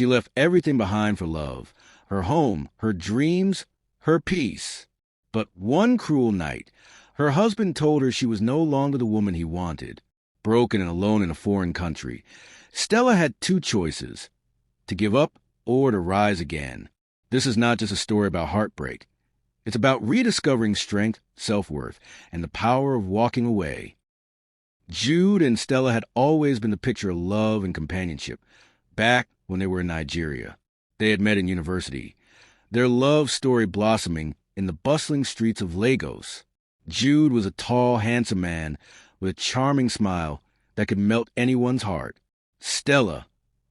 She left everything behind for love, her home, her dreams, her peace. But one cruel night, her husband told her she was no longer the woman he wanted. Broken and alone in a foreign country, Stella had two choices: to give up or to rise again. This is not just a story about heartbreak. It's about rediscovering strength, self-worth, and the power of walking away. Jude and Stella had always been the picture of love and companionship, back when they were in Nigeria. They had met in university, their love story blossoming in the bustling streets of Lagos. Jude was a tall, handsome man with a charming smile that could melt anyone's heart. Stella,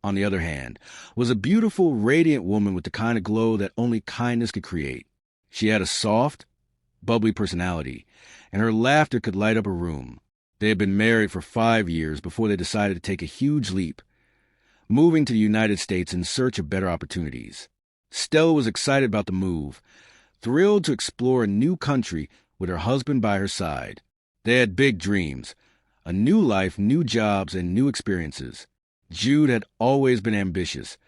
on the other hand, was a beautiful, radiant woman with the kind of glow that only kindness could create. She had a soft, bubbly personality, and her laughter could light up a room. They had been married for 5 years before they decided to take a huge leap, moving to the United States in search of better opportunities. Stella was excited about the move, thrilled to explore a new country with her husband by her side. They had big dreams, a new life, new jobs, and new experiences. Jude had always been ambitious,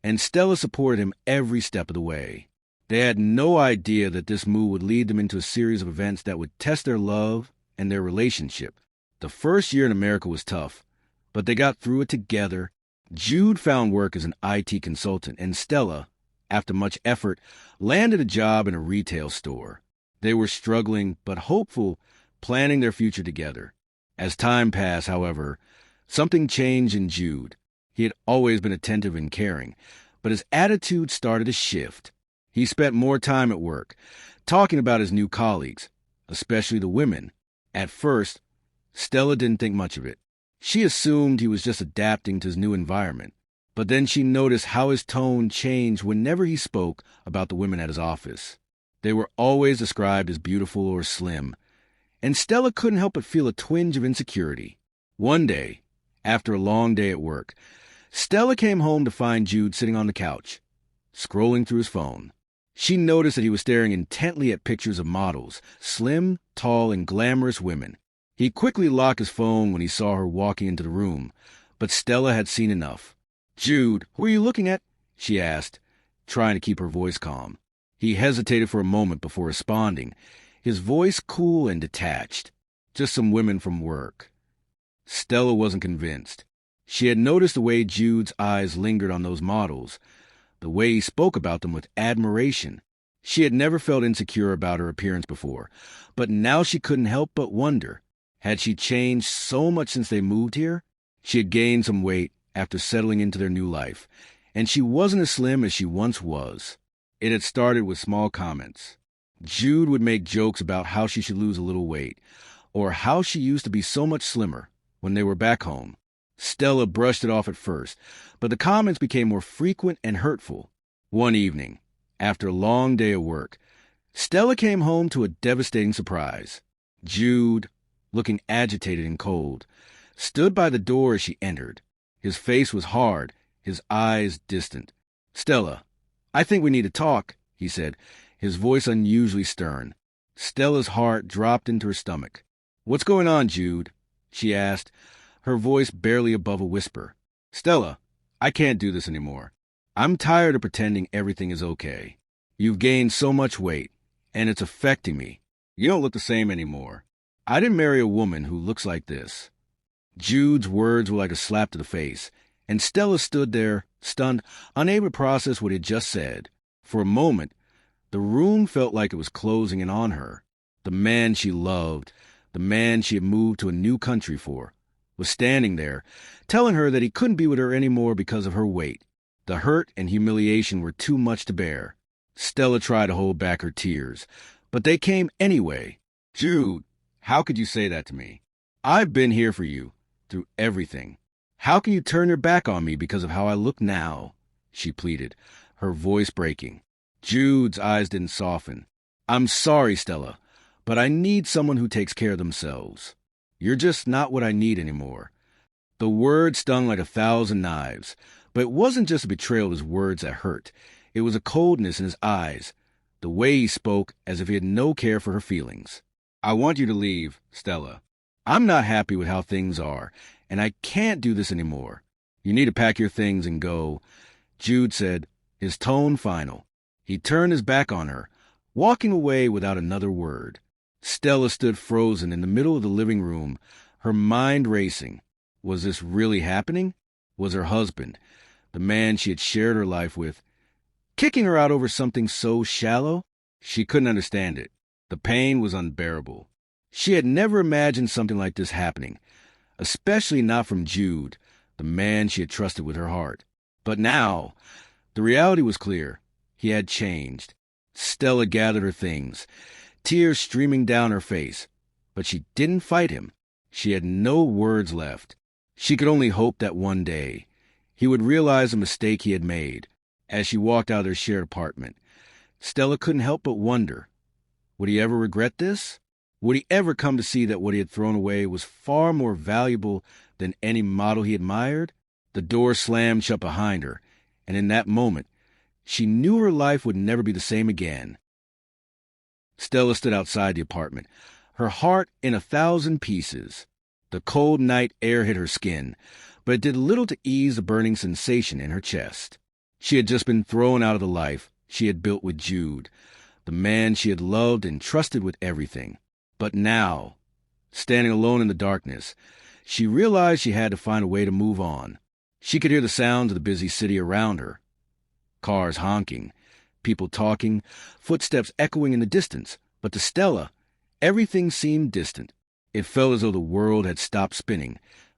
and Stella supported him every step of the way. They had no idea that this move would lead them into a series of events that would test their love and their relationship. The first year in America was tough, but they got through it together. Jude found work as an IT consultant, and Stella, after much effort, landed a job in a retail store. They were struggling but hopeful, planning their future together. As time passed, however, something changed in Jude. He had always been attentive and caring, but his attitude started to shift. He spent more time at work, talking about his new colleagues, especially the women. At first, Stella didn't think much of it. She assumed he was just adapting to his new environment. But then she noticed how his tone changed whenever he spoke about the women at his office. They were always described as beautiful or slim, and Stella couldn't help but feel a twinge of insecurity. One day, after a long day at work, Stella came home to find Jude sitting on the couch, scrolling through his phone. She noticed that he was staring intently at pictures of models, slim, tall, and glamorous women. He quickly locked his phone when he saw her walking into the room, but Stella had seen enough. "Jude, who are you looking at?" she asked, trying to keep her voice calm. He hesitated for a moment before responding, his voice cool and detached. "Just some women from work." Stella wasn't convinced. She had noticed the way Jude's eyes lingered on those models, the way he spoke about them with admiration. She had never felt insecure about her appearance before, but now she couldn't help but wonder, had she changed so much since they moved here? She had gained some weight after settling into their new life, and she wasn't as slim as she once was. It had started with small comments. Jude would make jokes about how she should lose a little weight, or how she used to be so much slimmer when they were back home. Stella brushed it off at first, but the comments became more frequent and hurtful. One evening, after a long day of work, Stella came home to a devastating surprise. Jude, looking agitated and cold, stood by the door as she entered. His face was hard, his eyes distant. "Stella, I think we need to talk," he said, his voice unusually stern. Stella's heart dropped into her stomach. "What's going on, Jude?" she asked, her voice barely above a whisper. "Stella, I can't do this anymore. I'm tired of pretending everything is okay. You've gained so much weight, and it's affecting me. You don't look the same anymore. I didn't marry a woman who looks like this." Jude's words were like a slap to the face, and Stella stood there, stunned, unable to process what he had just said. For a moment, the room felt like it was closing in on her. The man she loved, the man she had moved to a new country for, was standing there, telling her that he couldn't be with her anymore because of her weight. The hurt and humiliation were too much to bear. Stella tried to hold back her tears, but they came anyway. "Jude, how could you say that to me? I've been here for you, through everything. How can you turn your back on me because of how I look now?" she pleaded, her voice breaking. Jude's eyes didn't soften. "I'm sorry, Stella, but I need someone who takes care of themselves. You're just not what I need anymore." The words stung like 1,000 knives, but it wasn't just a betrayal of his words that hurt. It was a coldness in his eyes, the way he spoke as if he had no care for her feelings. "I want you to leave, Stella. I'm not happy with how things are, and I can't do this anymore. You need to pack your things and go. Jude said, his tone final. He turned his back on her, walking away without another word. Stella stood frozen in the middle of the living room, her mind racing. Was this really happening? Was her husband, the man she had shared her life with, kicking her out over something so shallow? She couldn't understand it. The pain was unbearable. She had never imagined something like this happening, especially not from Jude, the man she had trusted with her heart. But now, the reality was clear. He had changed. Stella gathered her things, tears streaming down her face. But she didn't fight him. She had no words left. She could only hope that one day he would realize the mistake he had made. As she walked out of their shared apartment, Stella couldn't help but wonder, would he ever regret this? Would he ever come to see that what he had thrown away was far more valuable than any model he admired? The door slammed shut behind her, and in that moment, she knew her life would never be the same again. Stella stood outside the apartment, her heart in 1,000 pieces. The cold night air hit her skin, but it did little to ease the burning sensation in her chest. She had just been thrown out of the life she had built with Jude, the man she had loved and trusted with everything. But now, standing alone in the darkness, she realized she had to find a way to move on. She could hear the sounds of the busy city around her. Cars honking, people talking, footsteps echoing in the distance. But to Stella, everything seemed distant. It felt as though the world had stopped spinning,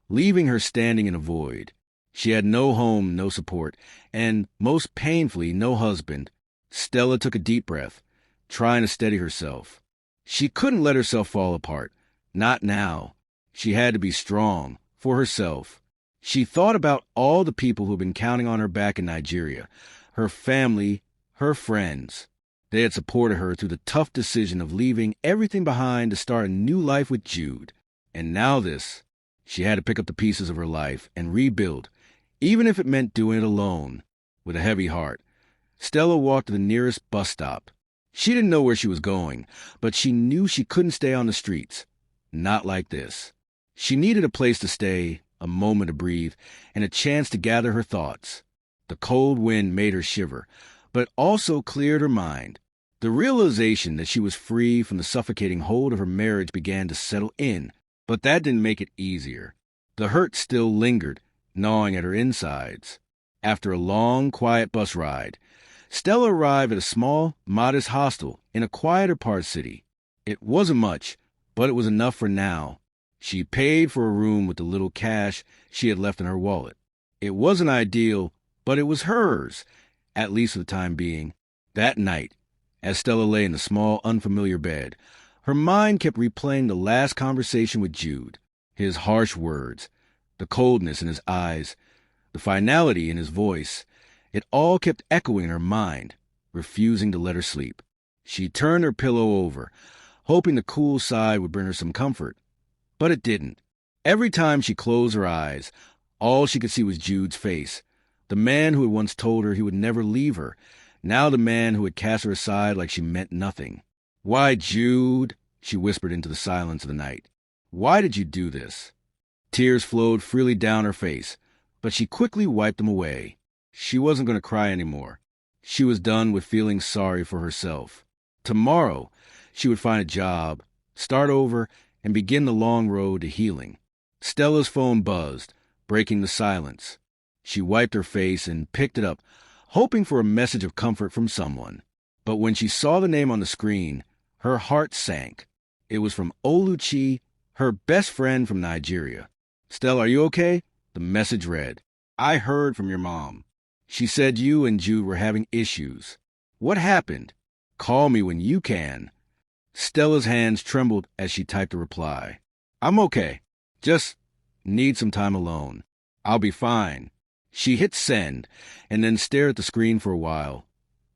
leaving her standing in a void. She had no home, no support, and, most painfully, no husband. Stella took a deep breath, trying to steady herself. She couldn't let herself fall apart. Not now. She had to be strong, for herself. She thought about all the people who had been counting on her back in Nigeria, her family, her friends. They had supported her through the tough decision of leaving everything behind to start a new life with Jude. And now this. She had to pick up the pieces of her life and rebuild, even if it meant doing it alone. With a heavy heart, Stella walked to the nearest bus stop. She didn't know where she was going, but she knew she couldn't stay on the streets. Not like this. She needed a place to stay, a moment to breathe, and a chance to gather her thoughts. The cold wind made her shiver, but it also cleared her mind. The realization that she was free from the suffocating hold of her marriage began to settle in, but that didn't make it easier. The hurt still lingered, gnawing at her insides. After a long, quiet bus ride, Stella arrived at a small, modest hostel in a quieter part of the city. It wasn't much, but it was enough for now. She paid for a room with the little cash she had left in her wallet. It wasn't ideal, but it was hers, at least for the time being. That night, as Stella lay in the small, unfamiliar bed, her mind kept replaying the last conversation with Jude. His harsh words, the coldness in his eyes, the finality in his voice. It all kept echoing in her mind, refusing to let her sleep. She turned her pillow over, hoping the cool side would bring her some comfort. But it didn't. Every time she closed her eyes, all she could see was Jude's face, the man who had once told her he would never leave her, now the man who had cast her aside like she meant nothing. "Why, Jude?" she whispered into the silence of the night. "Why did you do this?" Tears flowed freely down her face, but she quickly wiped them away. She wasn't going to cry anymore. She was done with feeling sorry for herself. Tomorrow, she would find a job, start over, and begin the long road to healing. Stella's phone buzzed, breaking the silence. She wiped her face and picked it up, hoping for a message of comfort from someone. But when she saw the name on the screen, her heart sank. It was from Oluchi, her best friend from Nigeria. "Stella, are you okay?" The message read. "I heard from your mom. She said you and Jude were having issues. What happened? Call me when you can." Stella's hands trembled as she typed a reply. "I'm okay. Just need some time alone. I'll be fine." She hit send and then stared at the screen for a while,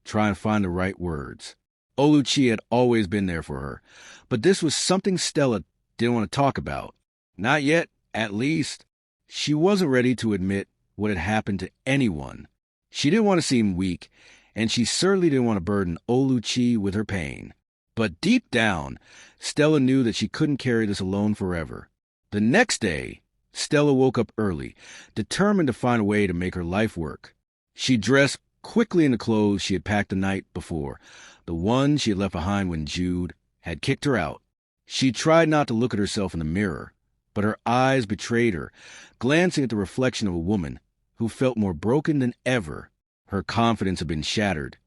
trying to find the right words. Oluchi had always been there for her, but this was something Stella didn't want to talk about. Not yet, at least. She wasn't ready to admit what had happened to anyone. She didn't want to seem weak, and she certainly didn't want to burden Oluchi with her pain. But deep down, Stella knew that she couldn't carry this alone forever. The next day, Stella woke up early, determined to find a way to make her life work. She dressed quickly in the clothes she had packed the night before, the one she had left behind when Jude had kicked her out. She tried not to look at herself in the mirror, but her eyes betrayed her, glancing at the reflection of a woman who felt more broken than ever. Her confidence had been shattered,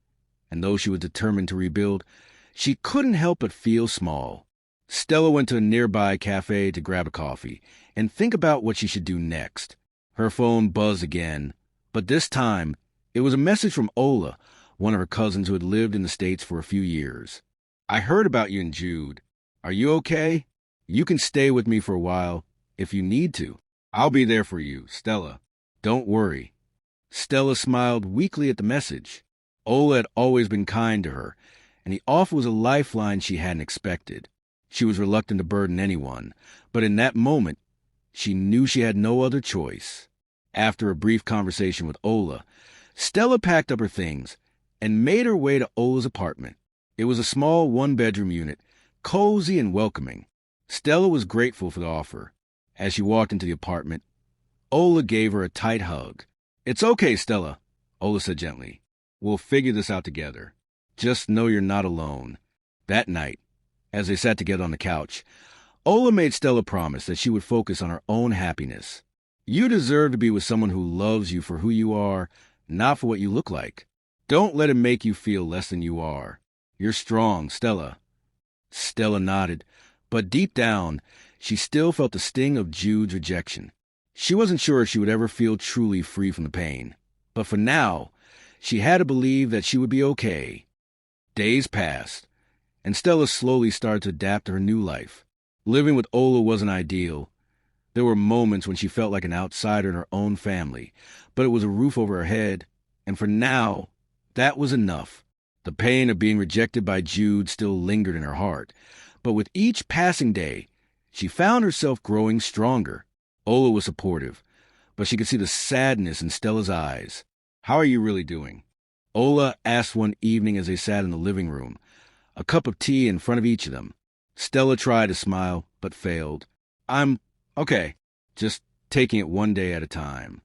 and though she was determined to rebuild, she couldn't help but feel small. Stella went to a nearby cafe to grab a coffee and think about what she should do next. Her phone buzzed again, but this time it was a message from Ola, one of her cousins who had lived in the States for a few years. "I heard about you and Jude. Are you okay? You can stay with me for a while if you need to. I'll be there for you, Stella. Don't worry." Stella smiled weakly at the message. Ola had always been kind to her, and the offer was a lifeline she hadn't expected. She was reluctant to burden anyone, but in that moment, she knew she had no other choice. After a brief conversation with Ola, Stella packed up her things and made her way to Ola's apartment. It was a small one-bedroom unit, cozy and welcoming. Stella was grateful for the offer. As she walked into the apartment, Ola gave her a tight hug. "It's okay, Stella," Ola said gently. "We'll figure this out together. Just know you're not alone." That night, as they sat together on the couch, Ola made Stella promise that she would focus on her own happiness. "You deserve to be with someone who loves you for who you are, not for what you look like. Don't let him make you feel less than you are. You're strong, Stella." Stella nodded, but deep down, she still felt the sting of Jude's rejection. She wasn't sure if she would ever feel truly free from the pain, but for now, she had to believe that she would be okay. Days passed, and Stella slowly started to adapt to her new life. Living with Ola wasn't ideal. There were moments when she felt like an outsider in her own family, but it was a roof over her head, and for now, that was enough. The pain of being rejected by Jude still lingered in her heart, but with each passing day, she found herself growing stronger. Ola was supportive, but she could see the sadness in Stella's eyes. "How are you really doing?" Ola asked one evening as they sat in the living room, a cup of tea in front of each of them. Stella tried to smile, but failed. "I'm okay, just taking it one day at a time."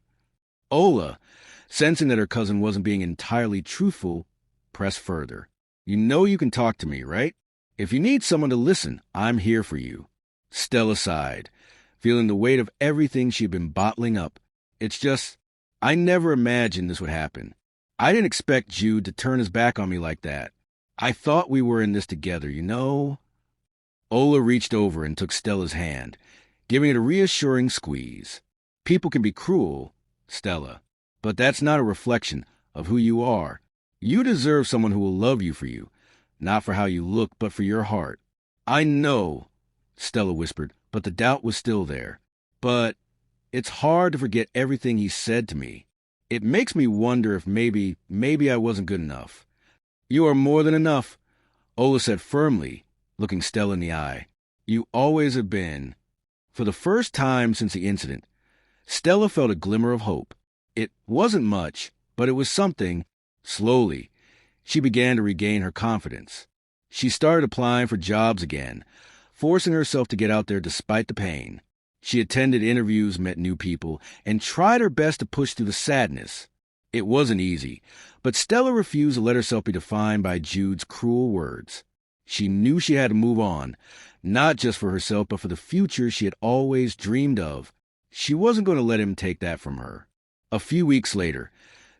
Ola, sensing that her cousin wasn't being entirely truthful, pressed further. "You know you can talk to me, right? If you need someone to listen, I'm here for you." Stella sighed, feeling the weight of everything she had been bottling up. "It's just, I never imagined this would happen. I didn't expect Jude to turn his back on me like that. I thought we were in this together, you know?" Ola reached over and took Stella's hand, giving it a reassuring squeeze. "People can be cruel, Stella, but that's not a reflection of who you are. You deserve someone who will love you for you, not for how you look, but for your heart." "I know," Stella whispered, but the doubt was still there. "But it's hard to forget everything he said to me. It makes me wonder if maybe I wasn't good enough." "You are more than enough," Ola said firmly, looking Stella in the eye. "You always have been." For the first time since the incident, Stella felt a glimmer of hope. It wasn't much, but it was something. Slowly, she began to regain her confidence. She started applying for jobs again, forcing herself to get out there despite the pain. She attended interviews, met new people, and tried her best to push through the sadness. It wasn't easy, but Stella refused to let herself be defined by Jude's cruel words. She knew she had to move on, not just for herself, but for the future she had always dreamed of. She wasn't going to let him take that from her. A few weeks later,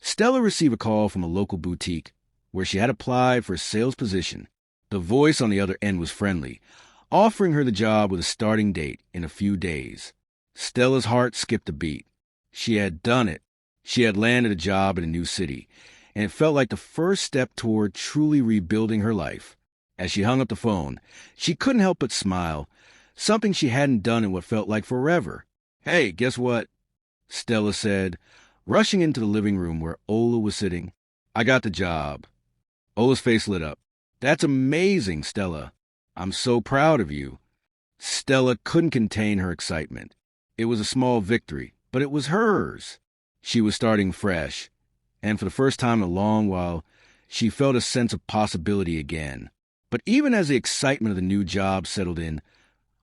Stella received a call from a local boutique where she had applied for a sales position. The voice on the other end was friendly, offering her the job with a starting date in a few days. Stella's heart skipped a beat. She had done it. She had landed a job in a new city, and it felt like the first step toward truly rebuilding her life. As she hung up the phone, she couldn't help but smile, something she hadn't done in what felt like forever. "Hey, guess what?" Stella said, rushing into the living room where Ola was sitting. "I got the job." Ola's face lit up. "That's amazing, Stella. I'm so proud of you." Stella couldn't contain her excitement. It was a small victory, but it was hers. She was starting fresh, and for the first time in a long while, she felt a sense of possibility again. But even as the excitement of the new job settled in,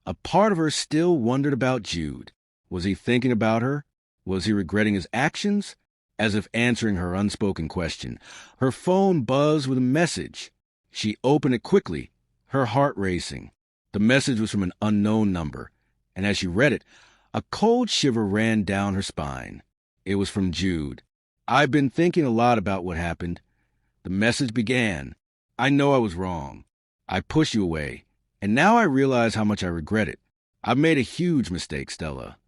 a part of her still wondered about Jude. Was he thinking about her? Was he regretting his actions? as if answering her unspoken question. Her phone buzzed with a message. She opened it quickly, her heart racing. The message was from an unknown number, and as she read it, a cold shiver ran down her spine. It was from Jude. "I've been thinking a lot about what happened." The message began. "I know I was wrong. I pushed you away, and now I realize how much I regret it. I've made a huge mistake, Stella."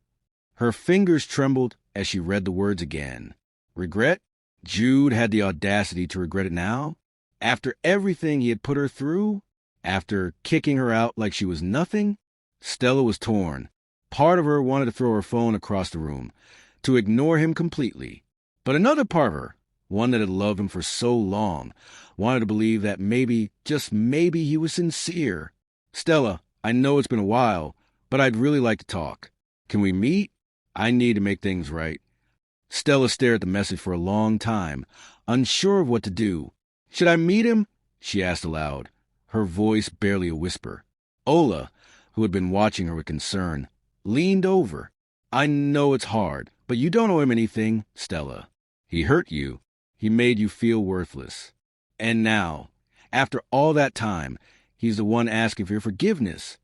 Her fingers trembled as she read the words again. Regret? Jude had the audacity to regret it now? After everything he had put her through? After kicking her out like she was nothing? Stella was torn. Part of her wanted to throw her phone across the room, to ignore him completely. But another part of her, one that had loved him for so long, wanted to believe that maybe, just maybe, he was sincere. "Stella, I know it's been a while, but I'd really like to talk. Can we meet? I need to make things right." Stella stared at the message for a long time, unsure of what to do. "Should I meet him?" she asked aloud, her voice barely a whisper. Ola, who had been watching her with concern, leaned over. "I know it's hard, but you don't owe him anything, Stella. He hurt you. He made you feel worthless. And now, after all that time, he's the one asking for your forgiveness."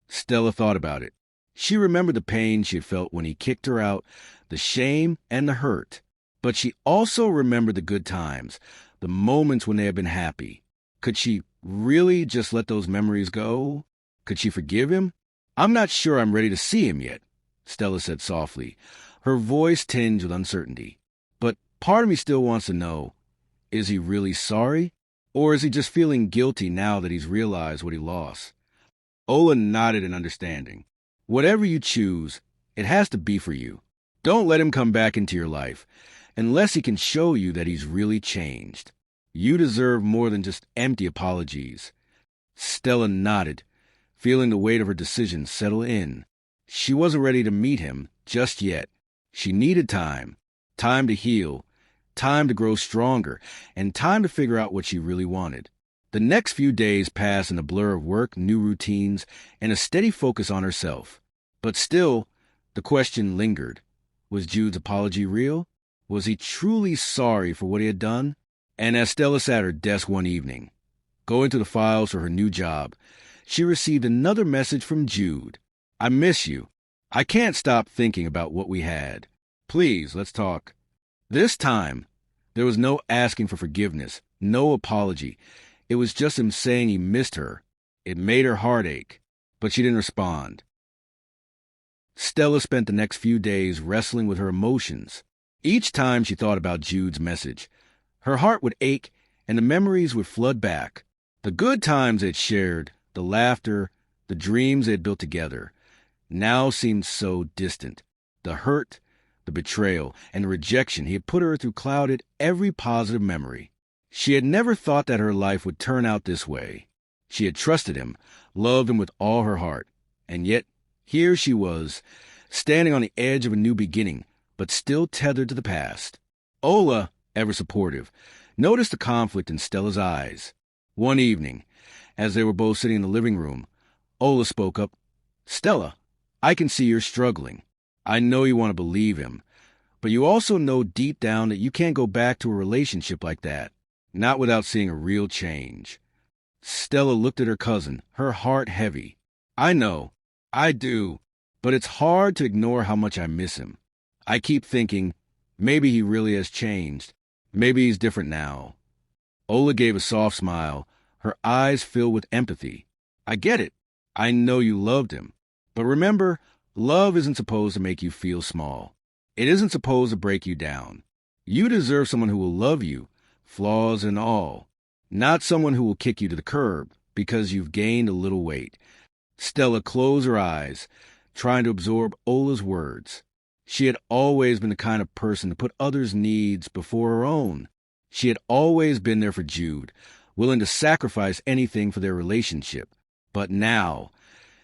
Stella thought about it. She remembered the pain she had felt when he kicked her out, the shame and the hurt. But she also remembered the good times, the moments when they had been happy. Could she really just let those memories go? Could she forgive him? "I'm not sure I'm ready to see him yet," Stella said softly, her voice tinged with uncertainty. "But part of me still wants to know, is he really sorry? Or is he just feeling guilty now that he's realized what he lost?" Ola nodded in understanding. "Whatever you choose, it has to be for you. Don't let him come back into your life, unless he can show you that he's really changed. You deserve more than just empty apologies." Stella nodded, feeling the weight of her decision settle in. She wasn't ready to meet him just yet. She needed time. Time to heal. Time to grow stronger. And time to figure out what she really wanted. The next few days passed in a blur of work, new routines, and a steady focus on herself. But still, the question lingered. Was Jude's apology real? Was he truly sorry for what he had done? And as Stella sat at her desk one evening, going through the files for her new job, she received another message from Jude. "I miss you. I can't stop thinking about what we had. Please, let's talk." This time, there was no asking for forgiveness, no apology. It was just him saying he missed her. It made her heart ache, but she didn't respond. Stella spent the next few days wrestling with her emotions. Each time she thought about Jude's message, her heart would ache and the memories would flood back. The good times they'd shared, the laughter, the dreams they had built together, now seemed so distant. The hurt, the betrayal, and the rejection he had put her through clouded every positive memory. She had never thought that her life would turn out this way. She had trusted him, loved him with all her heart, and yet here she was, standing on the edge of a new beginning, but still tethered to the past. Ola, ever supportive, noticed the conflict in Stella's eyes. One evening, as they were both sitting in the living room, Ola spoke up. "Stella, I can see you're struggling. I know you want to believe him, but you also know deep down that you can't go back to a relationship like that, not without seeing a real change." Stella looked at her cousin, her heart heavy. "I know. I do. But it's hard to ignore how much I miss him. I keep thinking, maybe he really has changed. Maybe he's different now." Ola gave a soft smile, her eyes filled with empathy. "I get it. I know you loved him. But remember, love isn't supposed to make you feel small. It isn't supposed to break you down. You deserve someone who will love you, flaws and all. Not someone who will kick you to the curb because you've gained a little weight." Stella closed her eyes, trying to absorb Ola's words. She had always been the kind of person to put others' needs before her own. She had always been there for Jude, willing to sacrifice anything for their relationship. But now,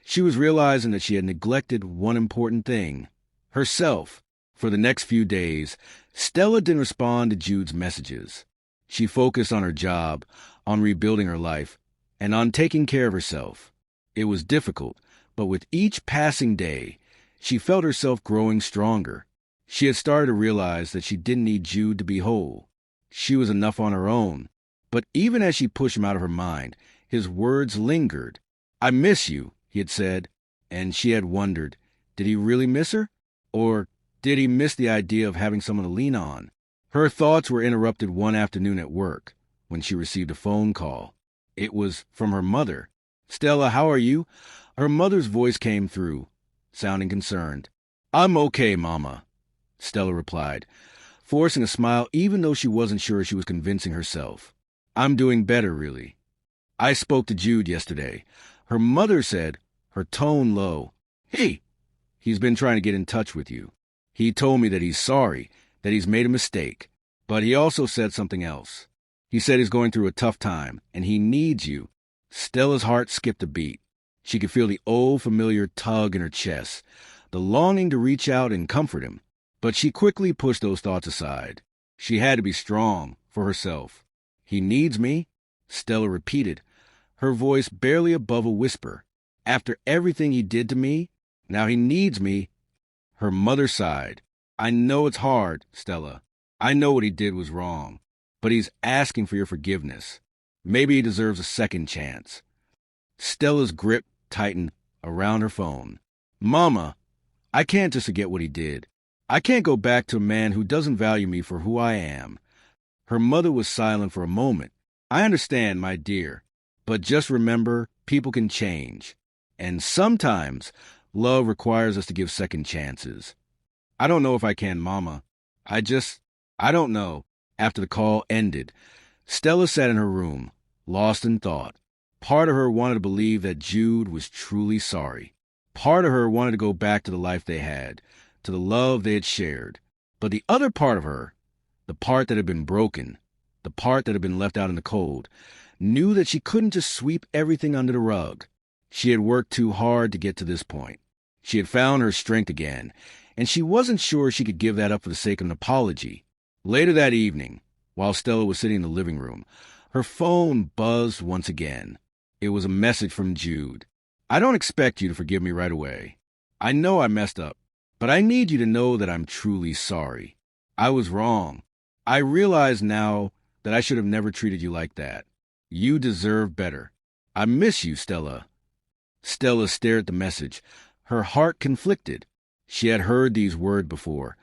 she was realizing that she had neglected one important thing, herself. For the next few days, Stella didn't respond to Jude's messages. She focused on her job, on rebuilding her life, and on taking care of herself. It was difficult, but with each passing day, she felt herself growing stronger. She had started to realize that she didn't need Jude to be whole. She was enough on her own. But even as she pushed him out of her mind, his words lingered. "I miss you," he had said, and she had wondered, did he really miss her? Or did he miss the idea of having someone to lean on? Her thoughts were interrupted one afternoon at work when she received a phone call. It was from her mother. "Stella, how are you?" Her mother's voice came through, sounding concerned. "I'm okay, Mama," Stella replied, forcing a smile even though she wasn't sure she was convincing herself. "I'm doing better, really. I spoke to Jude yesterday," her mother said, her tone low. "Hey, he's been trying to get in touch with you. He told me that he's sorry, that he's made a mistake. But he also said something else. He said he's going through a tough time, and he needs you." Stella's heart skipped a beat. She could feel the old familiar tug in her chest, the longing to reach out and comfort him. But she quickly pushed those thoughts aside. She had to be strong for herself. "He needs me?" Stella repeated, her voice barely above a whisper. "After everything he did to me, now he needs me." Her mother sighed. "I know it's hard, Stella. I know what he did was wrong. But he's asking for your forgiveness. Maybe he deserves a second chance." Stella's grip tightened around her phone. "Mama, I can't just forget what he did. I can't go back to a man who doesn't value me for who I am." Her mother was silent for a moment. "I understand, my dear, but just remember, people can change. And sometimes love requires us to give second chances." "I don't know if I can, Mama. I don't know." After the call ended, Stella sat in her room, lost in thought. Part of her wanted to believe that Jude was truly sorry. Part of her wanted to go back to the life they had, to the love they had shared. But the other part of her, the part that had been broken, the part that had been left out in the cold, knew that she couldn't just sweep everything under the rug. She had worked too hard to get to this point. She had found her strength again, and she wasn't sure she could give that up for the sake of an apology. Later that evening, while Stella was sitting in the living room, her phone buzzed once again. It was a message from Jude. "I don't expect you to forgive me right away. I know I messed up, but I need you to know that I'm truly sorry. I was wrong. I realize now that I should have never treated you like that. You deserve better. I miss you, Stella." Stella stared at the message, her heart conflicted. She had heard these words before,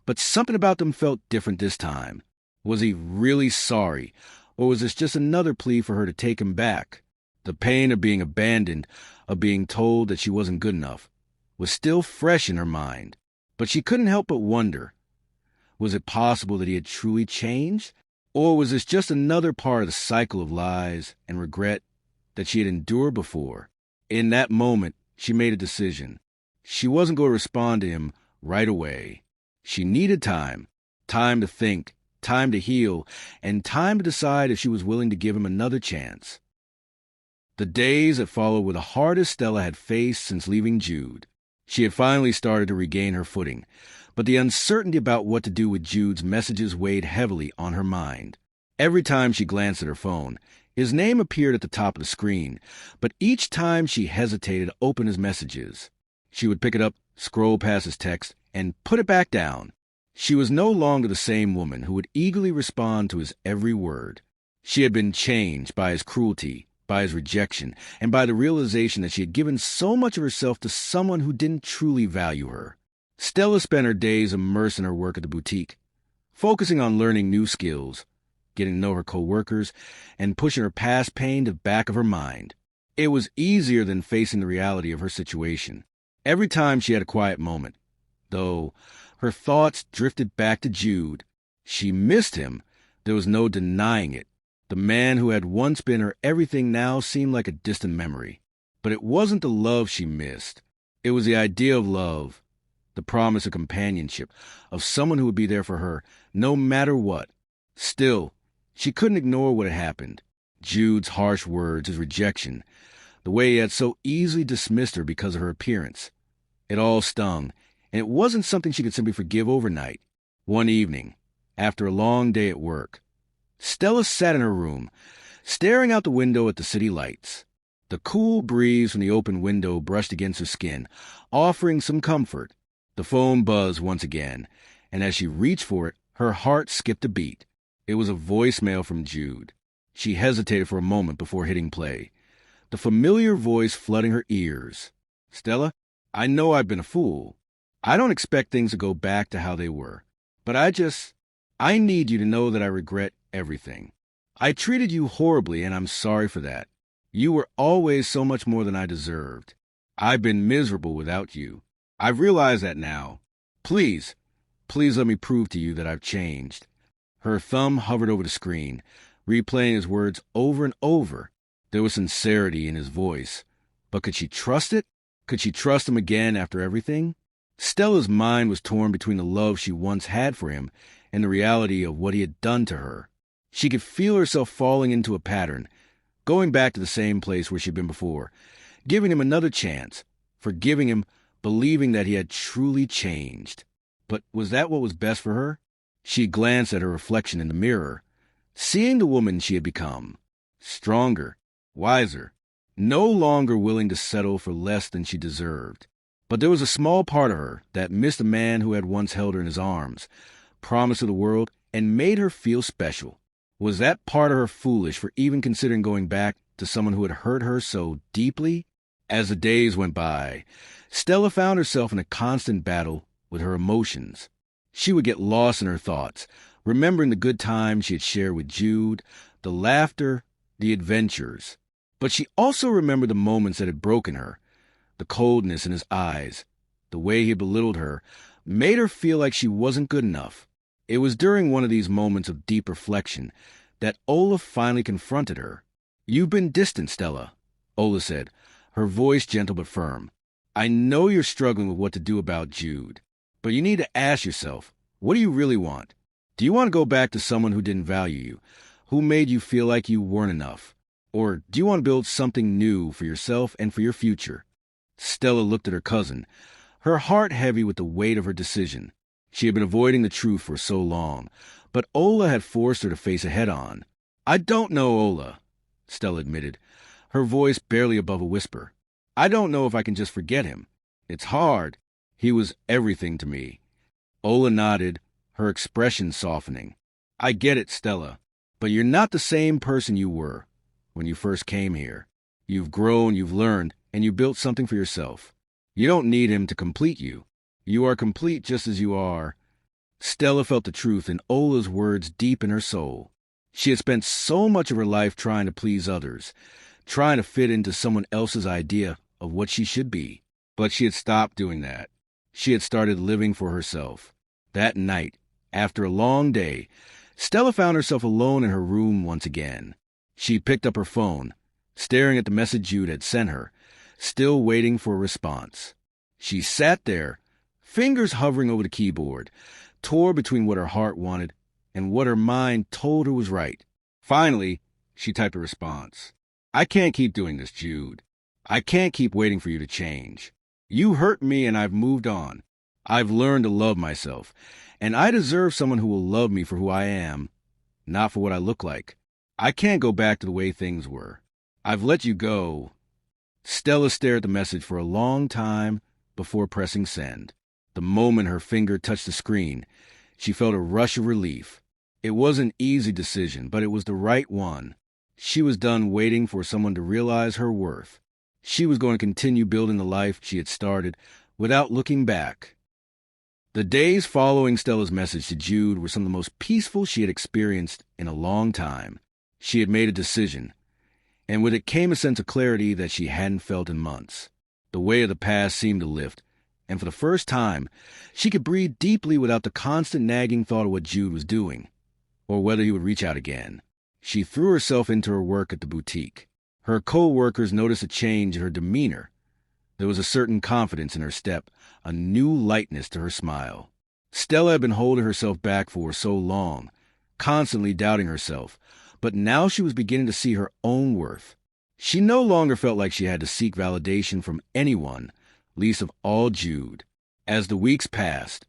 but something about them felt different this time. Was he really sorry, or was this just another plea for her to take him back? The pain of being abandoned, of being told that she wasn't good enough, was still fresh in her mind. But she couldn't help but wonder, was it possible that he had truly changed? Or was this just another part of the cycle of lies and regret that she had endured before? In that moment, she made a decision. She wasn't going to respond to him right away. She needed time to think, time to heal, and time to decide if she was willing to give him another chance. The days that followed were the hardest Stella had faced since leaving Jude. She had finally started to regain her footing, but the uncertainty about what to do with Jude's messages weighed heavily on her mind. Every time she glanced at her phone, his name appeared at the top of the screen, but each time she hesitated to open his messages. She would pick it up, scroll past his text, and put it back down. She was no longer the same woman who would eagerly respond to his every word. She had been changed by his cruelty, by his rejection, and by the realization that she had given so much of herself to someone who didn't truly value her. Stella spent her days immersed in her work at the boutique, focusing on learning new skills, getting to know her co-workers, and pushing her past pain to the back of her mind. It was easier than facing the reality of her situation. Every time she had a quiet moment, though, her thoughts drifted back to Jude. She missed him. There was no denying it. The man who had once been her everything now seemed like a distant memory. But it wasn't the love she missed. It was the idea of love, the promise of companionship, of someone who would be there for her, no matter what. Still, she couldn't ignore what had happened. Jude's harsh words, his rejection, the way he had so easily dismissed her because of her appearance. It all stung, and it wasn't something she could simply forgive overnight. One evening, after a long day at work, Stella sat in her room, staring out the window at the city lights. The cool breeze from the open window brushed against her skin, offering some comfort. The phone buzzed once again, and as she reached for it, her heart skipped a beat. It was a voicemail from Jude. She hesitated for a moment before hitting play. The familiar voice flooding her ears. "Stella, I know I've been a fool. I don't expect things to go back to how they were. But I need you to know that I regret everything. I treated you horribly, and I'm sorry for that. You were always so much more than I deserved. I've been miserable without you. I've realized that now. Please let me prove to you that I've changed." Her thumb hovered over the screen, replaying his words over and over. There was sincerity in his voice. But could she trust it? Could she trust him again after everything? Stella's mind was torn between the love she once had for him and the reality of what he had done to her. She could feel herself falling into a pattern, going back to the same place where she'd been before, giving him another chance, forgiving him, believing that he had truly changed. But was that what was best for her? She glanced at her reflection in the mirror, seeing the woman she had become. Stronger, wiser, no longer willing to settle for less than she deserved. But there was a small part of her that missed the man who had once held her in his arms, promised her the world, and made her feel special. Was that part of her foolish for even considering going back to someone who had hurt her so deeply? As the days went by, Stella found herself in a constant battle with her emotions. She would get lost in her thoughts, remembering the good times she had shared with Jude, the laughter, the adventures. But she also remembered the moments that had broken her. The coldness in his eyes, the way he belittled her, made her feel like she wasn't good enough. It was during one of these moments of deep reflection that Ola finally confronted her. "You've been distant, Stella," Ola said, her voice gentle but firm. "I know you're struggling with what to do about Jude, but you need to ask yourself, what do you really want? Do you want to go back to someone who didn't value you, who made you feel like you weren't enough? Or do you want to build something new for yourself and for your future?" Stella looked at her cousin, her heart heavy with the weight of her decision. She had been avoiding the truth for so long, but Ola had forced her to face it head-on. "I don't know, Ola," Stella admitted, her voice barely above a whisper. "I don't know if I can just forget him. It's hard. He was everything to me." Ola nodded, her expression softening. "I get it, Stella, but you're not the same person you were when you first came here. You've grown, you've learned, and you built something for yourself. You don't need him to complete you. You are complete just as you are." Stella felt the truth in Ola's words deep in her soul. She had spent so much of her life trying to please others, trying to fit into someone else's idea of what she should be. But she had stopped doing that. She had started living for herself. That night, after a long day, Stella found herself alone in her room once again. She picked up her phone, staring at the message Jude had sent her, still waiting for a response. She sat there, fingers hovering over the keyboard, tore between what her heart wanted and what her mind told her was right. Finally, she typed a response. "I can't keep doing this, Jude. I can't keep waiting for you to change. You hurt me and I've moved on. I've learned to love myself, and I deserve someone who will love me for who I am, not for what I look like. I can't go back to the way things were. I've let you go." Stella stared at the message for a long time before pressing send. The moment her finger touched the screen, she felt a rush of relief. It was an easy decision, but it was the right one. She was done waiting for someone to realize her worth. She was going to continue building the life she had started without looking back. The days following Stella's message to Jude were some of the most peaceful she had experienced in a long time. She had made a decision, and with it came a sense of clarity that she hadn't felt in months. The weight of the past seemed to lift, and for the first time, she could breathe deeply without the constant nagging thought of what Jude was doing, or whether he would reach out again. She threw herself into her work at the boutique. Her co-workers noticed a change in her demeanor. There was a certain confidence in her step, a new lightness to her smile. Stella had been holding herself back for so long, constantly doubting herself, but now she was beginning to see her own worth. She no longer felt like she had to seek validation from anyone, least of all Jude. As the weeks passed,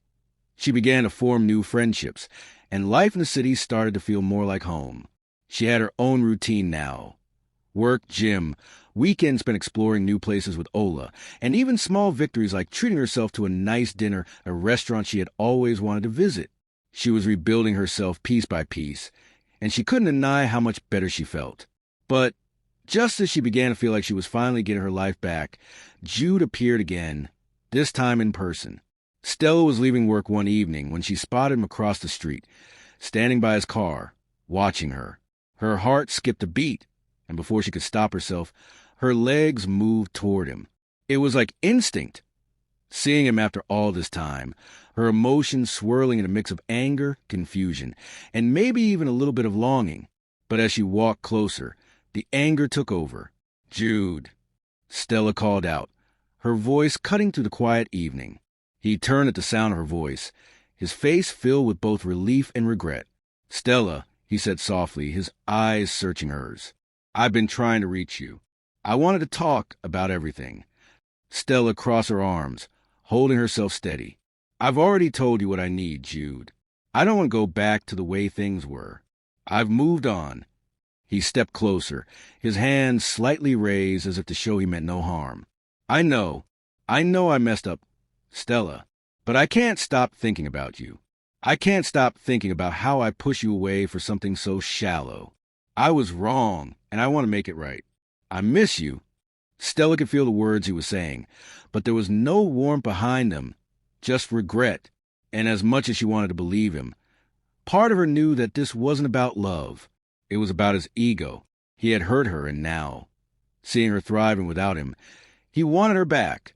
she began to form new friendships, and life in the city started to feel more like home. She had her own routine now. Work, gym, weekends spent exploring new places with Ola, and even small victories like treating herself to a nice dinner at a restaurant she had always wanted to visit. She was rebuilding herself piece by piece, and she couldn't deny how much better she felt. But just as she began to feel like she was finally getting her life back, Jude appeared again, this time in person. Stella was leaving work one evening when she spotted him across the street, standing by his car, watching her. Her heart skipped a beat, and before she could stop herself, her legs moved toward him. It was like instinct. Seeing him after all this time, her emotions swirling in a mix of anger, confusion, and maybe even a little bit of longing. But as she walked closer, the anger took over. "Jude," Stella called out, her voice cutting through the quiet evening. He turned at the sound of her voice, his face filled with both relief and regret. "Stella," he said softly, his eyes searching hers. "I've been trying to reach you. I wanted to talk about everything." Stella crossed her arms, holding herself steady. "I've already told you what I need, Jude. I don't want to go back to the way things were. I've moved on." He stepped closer, his hands slightly raised as if to show he meant no harm. I know I messed up, Stella, but I can't stop thinking about you. I can't stop thinking about how I push you away for something so shallow. I was wrong, and I want to make it right. I miss you." Stella could feel the words he was saying, but there was no warmth behind them, just regret, and as much as she wanted to believe him, part of her knew that this wasn't about love. It was about his ego. He had hurt her, and now, seeing her thriving without him, he wanted her back.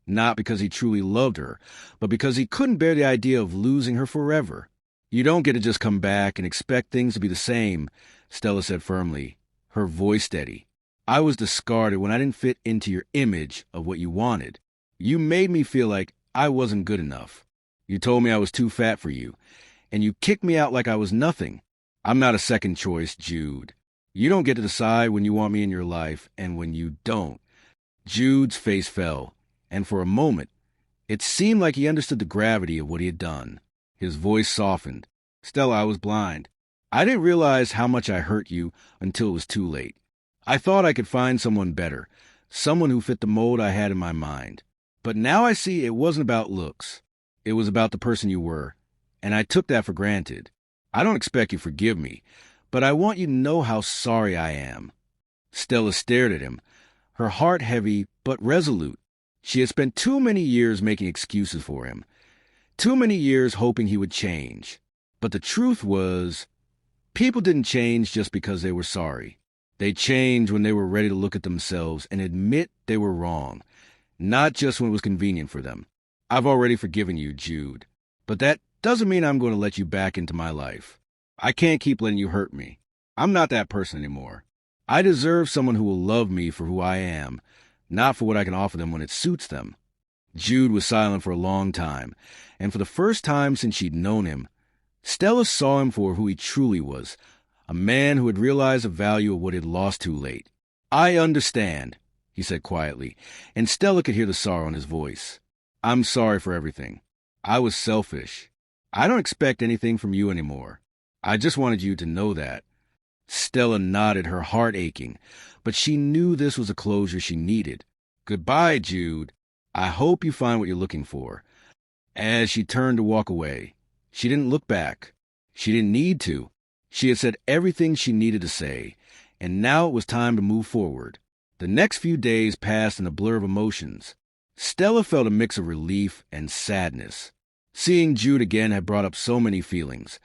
Not because he truly loved her, but because he couldn't bear the idea of losing her forever. "You don't get to just come back and expect things to be the same," Stella said firmly, her voice steady. "I was discarded when I didn't fit into your image of what you wanted. You made me feel like I wasn't good enough. You told me I was too fat for you, and you kicked me out like I was nothing. I'm not a second choice, Jude. You don't get to decide when you want me in your life and when you don't." Jude's face fell, and for a moment, it seemed like he understood the gravity of what he had done. His voice softened. "Stella, I was blind. I didn't realize how much I hurt you until it was too late. I thought I could find someone better, someone who fit the mold I had in my mind. But now I see it wasn't about looks. It was about the person you were, and I took that for granted. I don't expect you to forgive me, but I want you to know how sorry I am." Stella stared at him, her heart heavy but resolute. She had spent too many years making excuses for him, too many years hoping he would change. But the truth was, people didn't change just because they were sorry. They changed when they were ready to look at themselves and admit they were wrong, not just when it was convenient for them. "I've already forgiven you, Jude, but that doesn't mean I'm going to let you back into my life. I can't keep letting you hurt me. I'm not that person anymore. I deserve someone who will love me for who I am, not for what I can offer them when it suits them." Jude was silent for a long time, and for the first time since she'd known him, Stella saw him for who he truly was, a man who had realized the value of what he had lost too late. "I understand," he said quietly, and Stella could hear the sorrow in his voice. "I'm sorry for everything. I was selfish. I don't expect anything from you anymore. I just wanted you to know that." Stella nodded, her heart aching, but she knew this was a closure she needed. "Goodbye, Jude. I hope you find what you're looking for." As she turned to walk away, she didn't look back. She didn't need to. She had said everything she needed to say, and now it was time to move forward. The next few days passed in a blur of emotions. Stella felt a mix of relief and sadness. Seeing Jude again had brought up so many feelings,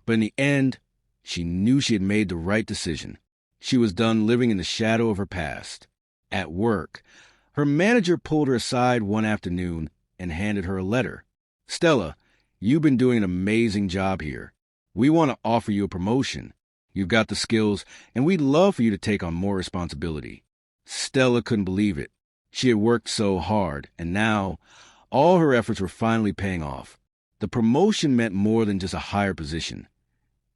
but in the end, she knew she had made the right decision. She was done living in the shadow of her past. At work, her manager pulled her aside one afternoon and handed her a letter. "Stella, you've been doing an amazing job here. We want to offer you a promotion. You've got the skills, and we'd love for you to take on more responsibility." Stella couldn't believe it. She had worked so hard, and now all her efforts were finally paying off. The promotion meant more than just a higher position.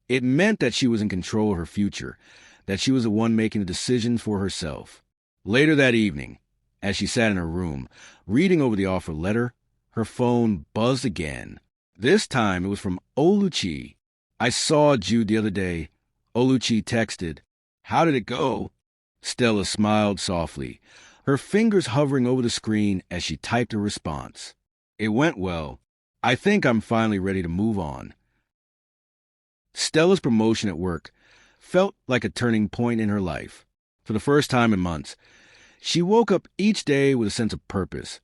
It meant that she was in control of her future, that she was the one making the decisions for herself. Later that evening, as she sat in her room, reading over the offer letter, her phone buzzed again. This time it was from Oluchi. "I saw Jude the other day." Oluchi texted, "How did it go?" Stella smiled softly, her fingers hovering over the screen as she typed her response. It went well. I think I'm finally ready to move on. Stella's promotion at work felt like a turning point in her life. For the first time in months, she woke up each day with a sense of purpose,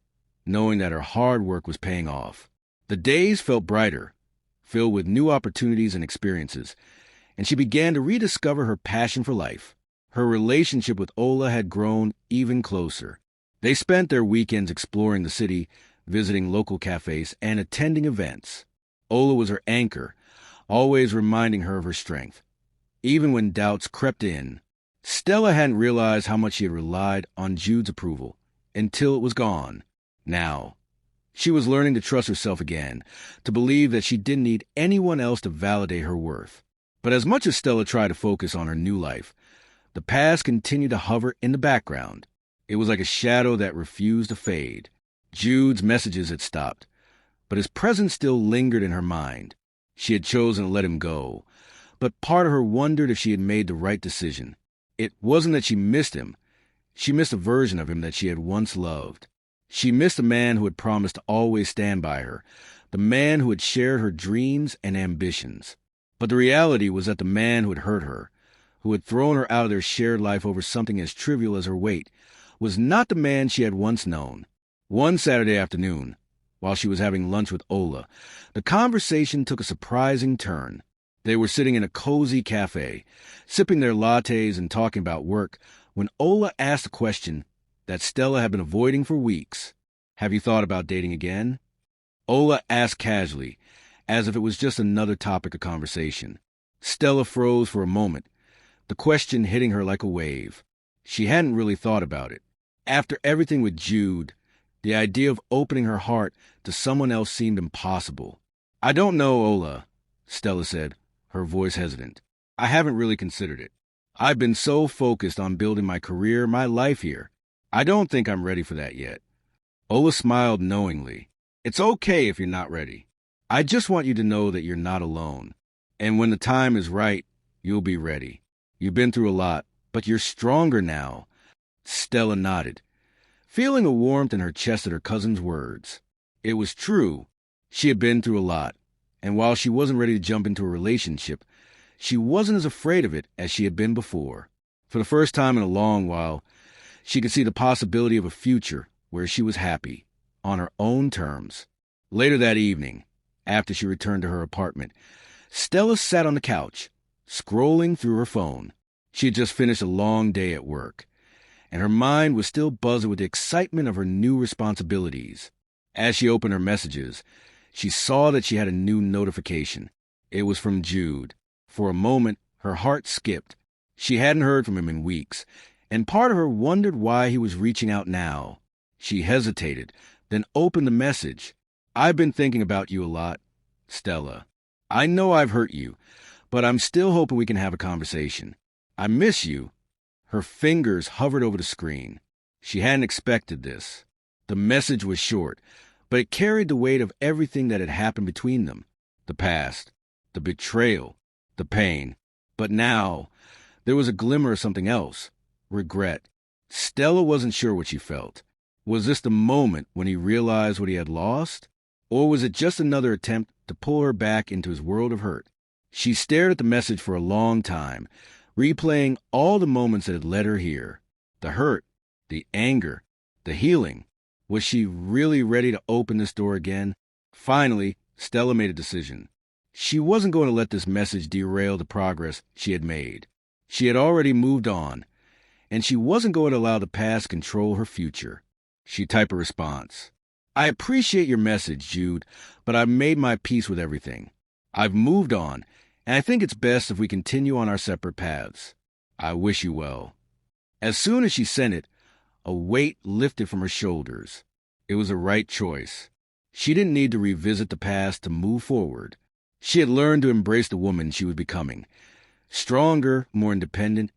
knowing that her hard work was paying off. The days felt brighter, filled with new opportunities and experiences, and she began to rediscover her passion for life. Her relationship with Ola had grown even closer. They spent their weekends exploring the city, visiting local cafes, and attending events. Ola was her anchor, always reminding her of her strength. Even when doubts crept in, Stella hadn't realized how much she had relied on Jude's approval until it was gone. Now, she was learning to trust herself again, to believe that she didn't need anyone else to validate her worth. But as much as Stella tried to focus on her new life, the past continued to hover in the background. It was like a shadow that refused to fade. Jude's messages had stopped, but his presence still lingered in her mind. She had chosen to let him go, but part of her wondered if she had made the right decision. It wasn't that she missed him. She missed a version of him that she had once loved. She missed the man who had promised to always stand by her, the man who had shared her dreams and ambitions. But the reality was that the man who had hurt her, who had thrown her out of their shared life over something as trivial as her weight, was not the man she had once known. One Saturday afternoon, while she was having lunch with Ola, the conversation took a surprising turn. They were sitting in a cozy cafe, sipping their lattes and talking about work, when Ola asked a question that Stella had been avoiding for weeks. Have you thought about dating again? Ola asked casually, as if it was just another topic of conversation. Stella froze for a moment, the question hitting her like a wave. She hadn't really thought about it. After everything with Jude, the idea of opening her heart to someone else seemed impossible. I don't know, Ola, Stella said, her voice hesitant. I haven't really considered it. I've been so focused on building my career, my life here. I don't think I'm ready for that yet. Ola smiled knowingly. It's okay if you're not ready. I just want you to know that you're not alone. And when the time is right, you'll be ready. You've been through a lot, but you're stronger now. Stella nodded, feeling a warmth in her chest at her cousin's words. It was true. She had been through a lot, and while she wasn't ready to jump into a relationship, she wasn't as afraid of it as she had been before. For the first time in a long while, she could see the possibility of a future where she was happy, on her own terms. Later that evening, after she returned to her apartment, Stella sat on the couch, scrolling through her phone. She had just finished a long day at work, and her mind was still buzzing with the excitement of her new responsibilities. As she opened her messages, she saw that she had a new notification. It was from Jude. For a moment, her heart skipped. She hadn't heard from him in weeks, and part of her wondered why he was reaching out now. She hesitated, then opened the message. I've been thinking about you a lot, Stella. I know I've hurt you, but I'm still hoping we can have a conversation. I miss you. Her fingers hovered over the screen. She hadn't expected this. The message was short, but it carried the weight of everything that had happened between them. The past, the betrayal, the pain. But now, there was a glimmer of something else. Regret. Stella wasn't sure what she felt. Was this the moment when he realized what he had lost? Or was it just another attempt to pull her back into his world of hurt? She stared at the message for a long time, replaying all the moments that had led her here. The hurt, the anger, the healing. Was she really ready to open this door again? Finally, Stella made a decision. She wasn't going to let this message derail the progress she had made. She had already moved on, and she wasn't going to allow the past control her future. She typed a response. I appreciate your message, Jude, but I've made my peace with everything. I've moved on, and I think it's best if we continue on our separate paths. I wish you well. As soon as she sent it, a weight lifted from her shoulders. It was the right choice. She didn't need to revisit the past to move forward. She had learned to embrace the woman she was becoming, stronger, more independent,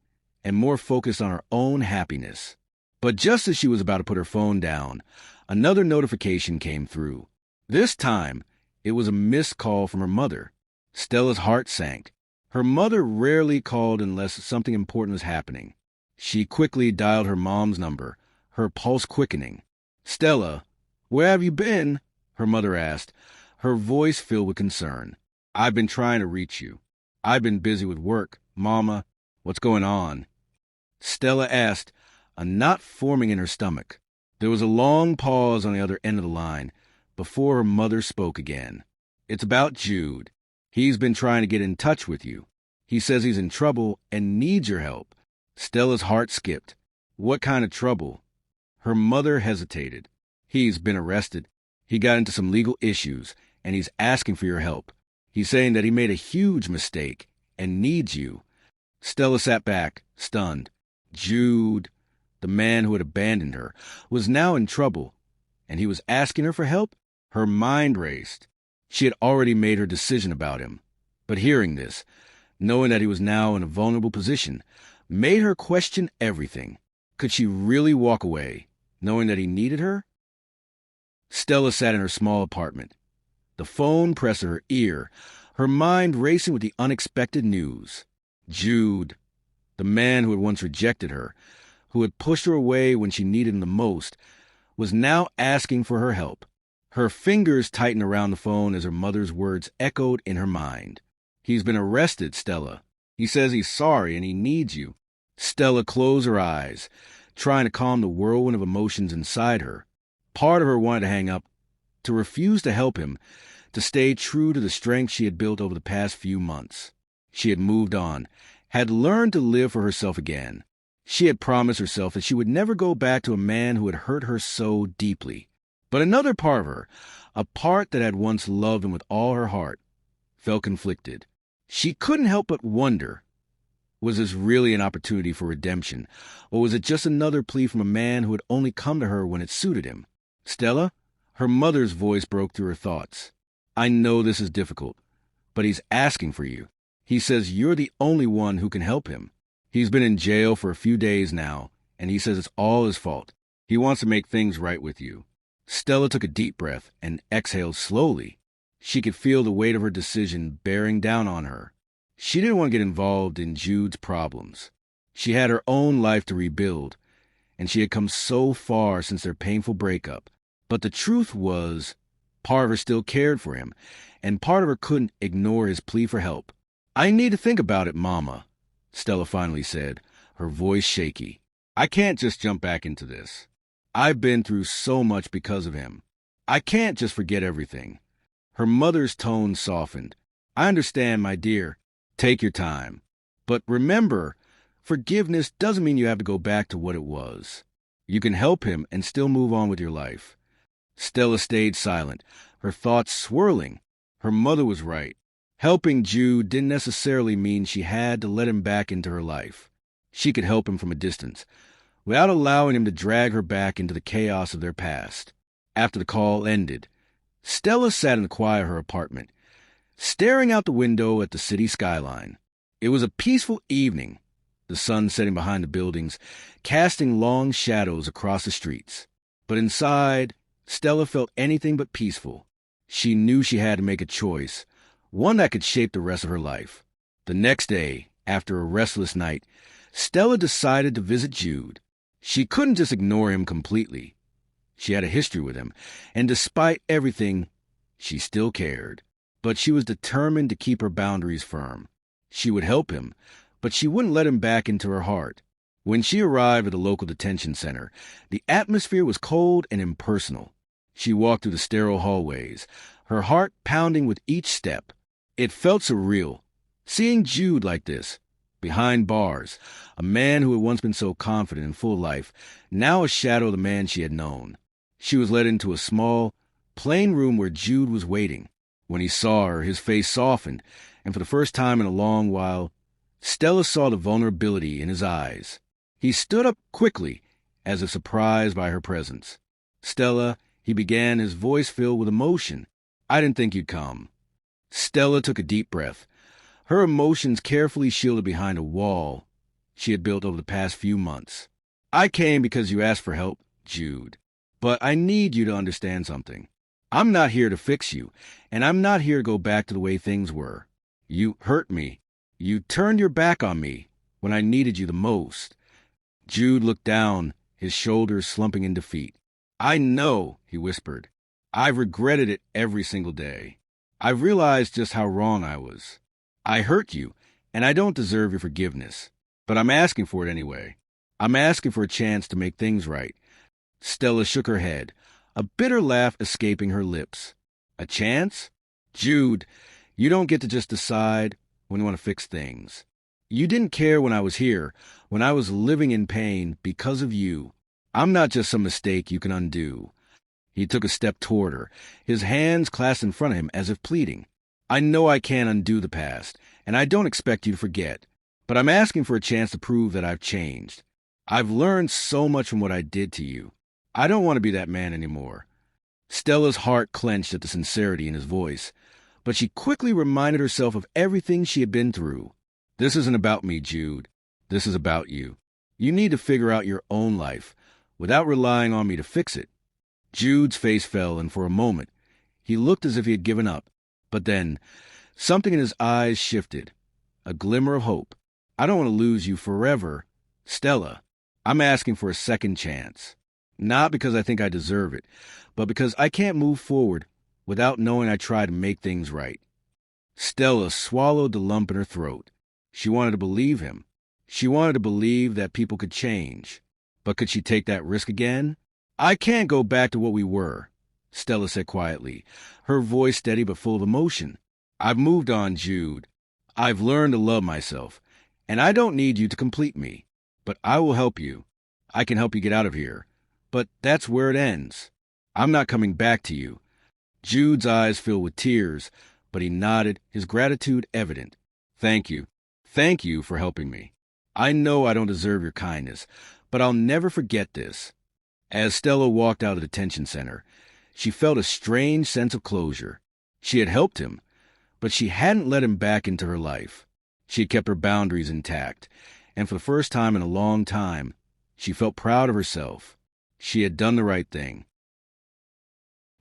and more focused on her own happiness. But just as she was about to put her phone down, another notification came through. This time, it was a missed call from her mother. Stella's heart sank. Her mother rarely called unless something important was happening. She quickly dialed her mom's number, her pulse quickening. "Stella, where have you been?" her mother asked, her voice filled with concern. "I've been trying to reach you. I've been busy with work. Mama, what's going on?" Stella asked, a knot forming in her stomach. There was a long pause on the other end of the line before her mother spoke again. "It's about Jude. He's been trying to get in touch with you. He says he's in trouble and needs your help." Stella's heart skipped. What kind of trouble? Her mother hesitated. "He's been arrested. He got into some legal issues, and he's asking for your help. He's saying that he made a huge mistake and needs you." Stella sat back, stunned. Jude, the man who had abandoned her, was now in trouble, and he was asking her for help? Her mind raced. She had already made her decision about him. But hearing this, knowing that he was now in a vulnerable position, made her question everything. Could she really walk away, knowing that he needed her? Stella sat in her small apartment, the phone pressed to her ear, her mind racing with the unexpected news. Jude, the man who had once rejected her, who had pushed her away when she needed him the most, was now asking for her help. Her fingers tightened around the phone as her mother's words echoed in her mind. "He's been arrested, Stella. He says he's sorry and he needs you." Stella closed her eyes, trying to calm the whirlwind of emotions inside her. Part of her wanted to hang up, to refuse to help him, to stay true to the strength she had built over the past few months. She had moved on, had learned to live for herself again. She had promised herself that she would never go back to a man who had hurt her so deeply. But another part of her, a part that had once loved him with all her heart, felt conflicted. She couldn't help but wonder, was this really an opportunity for redemption, or was it just another plea from a man who had only come to her when it suited him? "Stella?" Her mother's voice broke through her thoughts. "I know this is difficult, but he's asking for you. He says you're the only one who can help him. He's been in jail for a few days now, and he says it's all his fault. He wants to make things right with you." Stella took a deep breath and exhaled slowly. She could feel the weight of her decision bearing down on her. She didn't want to get involved in Jude's problems. She had her own life to rebuild, and she had come so far since their painful breakup. But the truth was, part of her still cared for him, and part of her couldn't ignore his plea for help. "I need to think about it, Mama," Stella finally said, her voice shaky. "I can't just jump back into this. I've been through so much because of him. I can't just forget everything." Her mother's tone softened. "I understand, my dear. Take your time. But remember, forgiveness doesn't mean you have to go back to what it was. You can help him and still move on with your life." Stella stayed silent, her thoughts swirling. Her mother was right. Helping Jude didn't necessarily mean she had to let him back into her life. She could help him from a distance, without allowing him to drag her back into the chaos of their past. After the call ended, Stella sat in the quiet of her apartment, staring out the window at the city skyline. It was a peaceful evening, the sun setting behind the buildings, casting long shadows across the streets. But inside, Stella felt anything but peaceful. She knew she had to make a choice, one that could shape the rest of her life. The next day, after a restless night, Stella decided to visit Jude. She couldn't just ignore him completely. She had a history with him, and despite everything, she still cared. But she was determined to keep her boundaries firm. She would help him, but she wouldn't let him back into her heart. When she arrived at the local detention center, the atmosphere was cold and impersonal. She walked through the sterile hallways, her heart pounding with each step. It felt surreal, seeing Jude like this, behind bars, a man who had once been so confident and full of life, now a shadow of the man she had known. She was led into a small, plain room where Jude was waiting. When he saw her, his face softened, and for the first time in a long while, Stella saw the vulnerability in his eyes. He stood up quickly, as if surprised by her presence. "Stella," he began, his voice filled with emotion. "I didn't think you'd come." Stella took a deep breath, her emotions carefully shielded behind a wall she had built over the past few months. "I came because you asked for help, Jude. But I need you to understand something. I'm not here to fix you, and I'm not here to go back to the way things were. You hurt me. You turned your back on me when I needed you the most. Jude looked down, his shoulders slumping in defeat. I know, he whispered. I've regretted it every single day. I've realized just how wrong I was. I hurt you, and I don't deserve your forgiveness. But I'm asking for it anyway. I'm asking for a chance to make things right. Stella shook her head, a bitter laugh escaping her lips. A chance? Jude, you don't get to just decide when you want to fix things. You didn't care when I was here, when I was living in pain because of you. I'm not just some mistake you can undo. He took a step toward her, his hands clasped in front of him as if pleading. I know I can't undo the past, and I don't expect you to forget, but I'm asking for a chance to prove that I've changed. I've learned so much from what I did to you. I don't want to be that man anymore. Stella's heart clenched at the sincerity in his voice, but she quickly reminded herself of everything she had been through. This isn't about me, Jude. This is about you. You need to figure out your own life without relying on me to fix it. Jude's face fell, and for a moment, he looked as if he had given up. But then, something in his eyes shifted, a glimmer of hope. I don't want to lose you forever. Stella, I'm asking for a second chance. Not because I think I deserve it, but because I can't move forward without knowing I tried to make things right. Stella swallowed the lump in her throat. She wanted to believe him. She wanted to believe that people could change. But could she take that risk again? I can't go back to what we were, Stella said quietly, her voice steady but full of emotion. I've moved on, Jude. I've learned to love myself, and I don't need you to complete me. But I will help you. I can help you get out of here. But that's where it ends. I'm not coming back to you. Jude's eyes filled with tears, but he nodded, his gratitude evident. Thank you. Thank you for helping me. I know I don't deserve your kindness, but I'll never forget this. As Stella walked out of the detention center, she felt a strange sense of closure. She had helped him, but she hadn't let him back into her life. She had kept her boundaries intact, and for the first time in a long time, she felt proud of herself. She had done the right thing.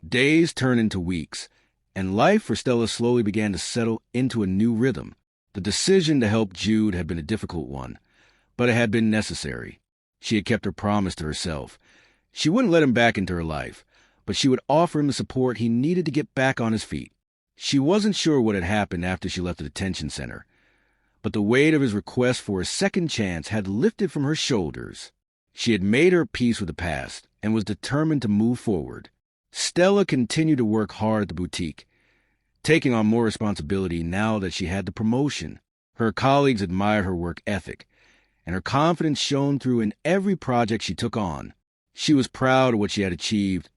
Days turned into weeks, and life for Stella slowly began to settle into a new rhythm. The decision to help Jude had been a difficult one, but it had been necessary. She had kept her promise to herself. She wouldn't let him back into her life, but she would offer him the support he needed to get back on his feet. She wasn't sure what had happened after she left the detention center, but the weight of his request for a second chance had lifted from her shoulders. She had made her peace with the past and was determined to move forward. Stella continued to work hard at the boutique, taking on more responsibility now that she had the promotion. Her colleagues admired her work ethic, and her confidence shone through in every project she took on. She was proud of what she had achieved,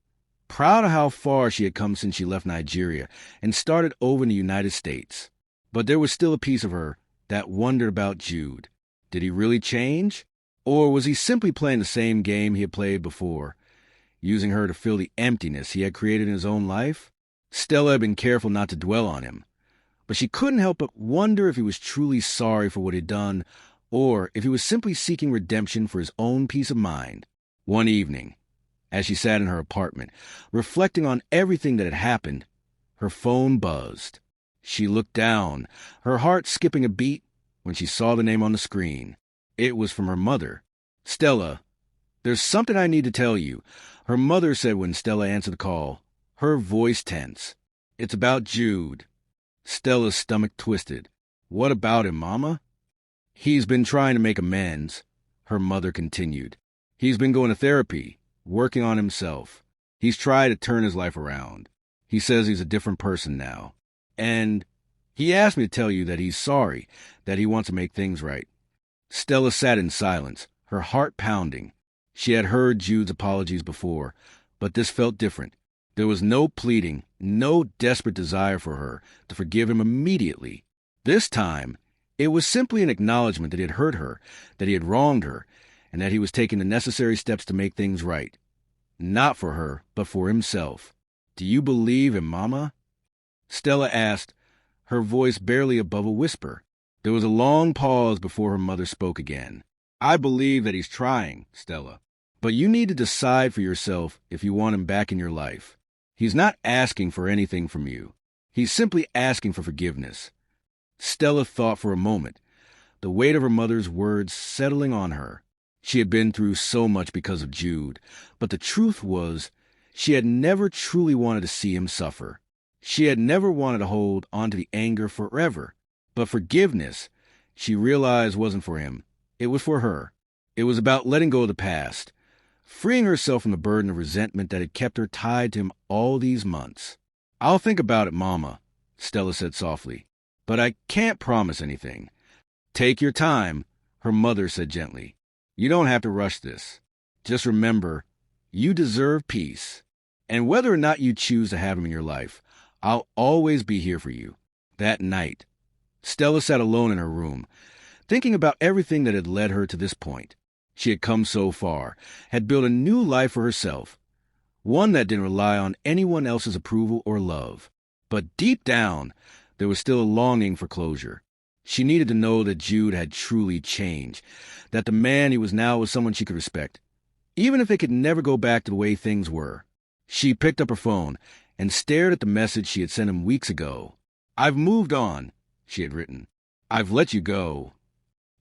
proud of how far she had come since she left Nigeria and started over in the United States. But there was still a piece of her that wondered about Jude. Did he really change? Or was he simply playing the same game he had played before, using her to fill the emptiness he had created in his own life? Stella had been careful not to dwell on him, but she couldn't help but wonder if he was truly sorry for what he'd done, or if he was simply seeking redemption for his own peace of mind. One evening, as she sat in her apartment, reflecting on everything that had happened, her phone buzzed. She looked down, her heart skipping a beat when she saw the name on the screen. It was from her mother. Stella, there's something I need to tell you, her mother said when Stella answered the call, her voice tense. It's about Jude. Stella's stomach twisted. What about him, Mama? He's been trying to make amends, her mother continued. He's been going to therapy, working on himself. He's tried to turn his life around. He says he's a different person now. And he asked me to tell you that he's sorry, that he wants to make things right. Stella sat in silence, her heart pounding. She had heard Jude's apologies before, but this felt different. There was no pleading, no desperate desire for her to forgive him immediately. This time, it was simply an acknowledgement that he had hurt her, that he had wronged her, and that he was taking the necessary steps to make things right. Not for her, but for himself. Do you believe him, Mama? Stella asked, her voice barely above a whisper. There was a long pause before her mother spoke again. I believe that he's trying, Stella. But you need to decide for yourself if you want him back in your life. He's not asking for anything from you. He's simply asking for forgiveness. Stella thought for a moment, the weight of her mother's words settling on her. She had been through so much because of Jude, but the truth was, she had never truly wanted to see him suffer. She had never wanted to hold onto the anger forever. But forgiveness, she realized, wasn't for him. It was for her. It was about letting go of the past, freeing herself from the burden of resentment that had kept her tied to him all these months. "I'll think about it, Mama," Stella said softly, "but I can't promise anything." "Take your time," her mother said gently. "You don't have to rush this. Just remember, you deserve peace. And whether or not you choose to have him in your life, I'll always be here for you." That night, Stella sat alone in her room, thinking about everything that had led her to this point. She had come so far, had built a new life for herself, one that didn't rely on anyone else's approval or love. But deep down, there was still a longing for closure. She needed to know that Jude had truly changed, that the man he was now was someone she could respect, even if they could never go back to the way things were. She picked up her phone and stared at the message she had sent him weeks ago. "I've moved on," she had written. "I've let you go."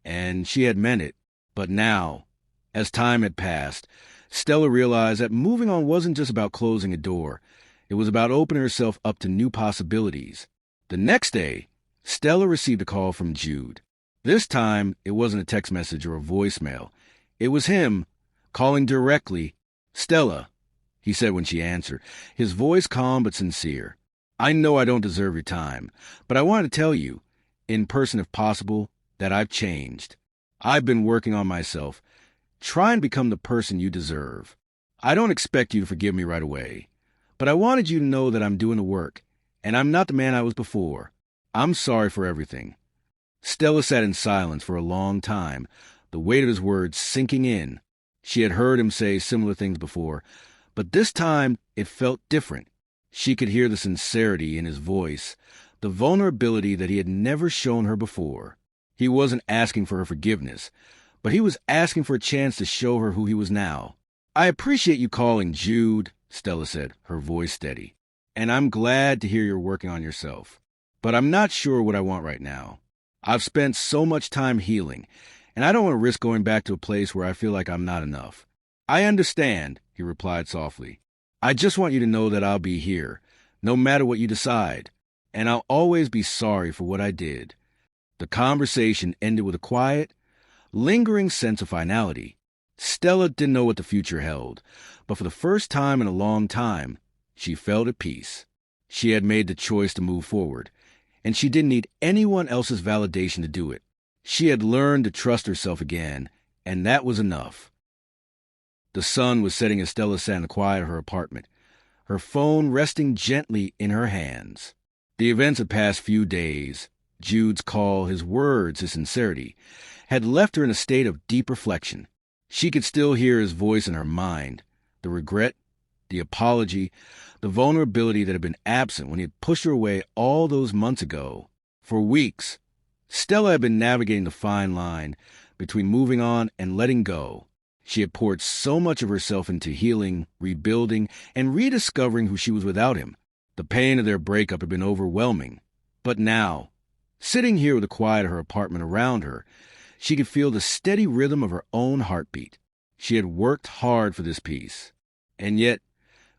And she had meant it. But now, as time had passed, Stella realized that moving on wasn't just about closing a door. It was about opening herself up to new possibilities. The next day, Stella received a call from Jude. This time, it wasn't a text message or a voicemail. It was him calling directly. "Stella," he said when she answered, his voice calm but sincere. "I know I don't deserve your time, but I wanted to tell you, in person if possible, that I've changed. I've been working on myself, trying to become the person you deserve. I don't expect you to forgive me right away, but I wanted you to know that I'm doing the work, and I'm not the man I was before. I'm sorry for everything." Stella sat in silence for a long time, the weight of his words sinking in. She had heard him say similar things before, but this time it felt different. She could hear the sincerity in his voice, the vulnerability that he had never shown her before. He wasn't asking for her forgiveness, but he was asking for a chance to show her who he was now. "I appreciate you calling, Jude," Stella said, her voice steady. "And I'm glad to hear you're working on yourself. But I'm not sure what I want right now. I've spent so much time healing, and I don't want to risk going back to a place where I feel like I'm not enough." "I understand," he replied softly. "I just want you to know that I'll be here, no matter what you decide, and I'll always be sorry for what I did." The conversation ended with a quiet, lingering sense of finality. Stella didn't know what the future held, but for the first time in a long time, she felt at peace. She had made the choice to move forward, and she didn't need anyone else's validation to do it. She had learned to trust herself again, and that was enough. The sun was setting as Stella sat in the quiet of her apartment, her phone resting gently in her hands. The events of the past few days, Jude's call, his words, his sincerity, had left her in a state of deep reflection. She could still hear his voice in her mind, the regret, the apology, the vulnerability that had been absent when he had pushed her away all those months ago. For weeks, Stella had been navigating the fine line between moving on and letting go. She had poured so much of herself into healing, rebuilding, and rediscovering who she was without him. The pain of their breakup had been overwhelming. But now, sitting here with the quiet of her apartment around her, she could feel the steady rhythm of her own heartbeat. She had worked hard for this peace. And yet,